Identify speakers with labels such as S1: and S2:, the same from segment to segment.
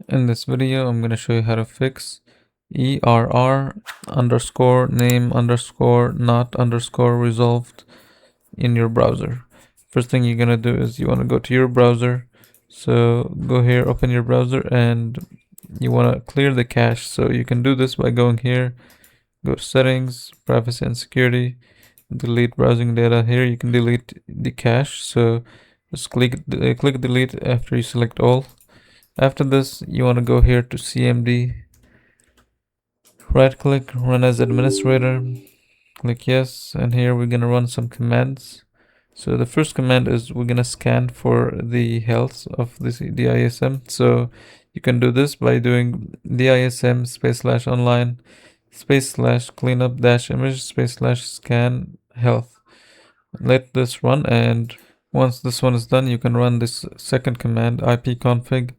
S1: In this video, I'm going to show you how to fix err underscore name underscore not underscore resolved in your browser. First thing you're going to do is you want to go to your browser. So go here, open your browser, and you want to clear the cache. So you can do this by going here, go to settings, privacy and security, delete browsing data. Here you can delete the cache. So just click delete after you select all. After this, you want to go here to CMD, right click, run as administrator, click yes, and here we're going to run some commands. So the first command is we're going to scan for the health of this DISM. So you can do this by doing DISM /online /cleanup -image /scan health. Let this run, and once this one is done, you can run this second command, ipconfig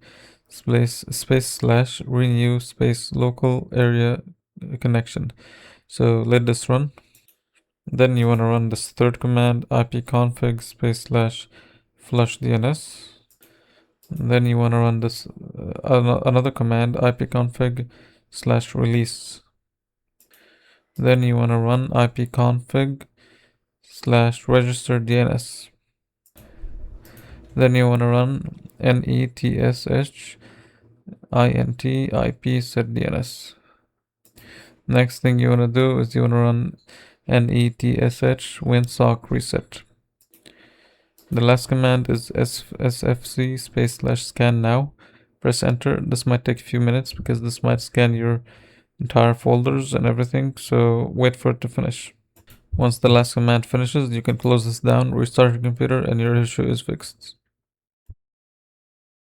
S1: /renew local area connection. So let this run. Then you want to run this third command, ipconfig /flush DNS. Then you want to run this another command, ipconfig /release. Then you want to run ipconfig /register DNS. Then you want to run netsh int ip set DNS. Next thing you want to do is you want to run netsh winsock reset. The last command is sfc /scan now. Press enter. This might take a few minutes because this might scan your entire folders and everything, so wait for it to finish. Once the last command finishes, you can close this down, restart your computer, and your issue is fixed.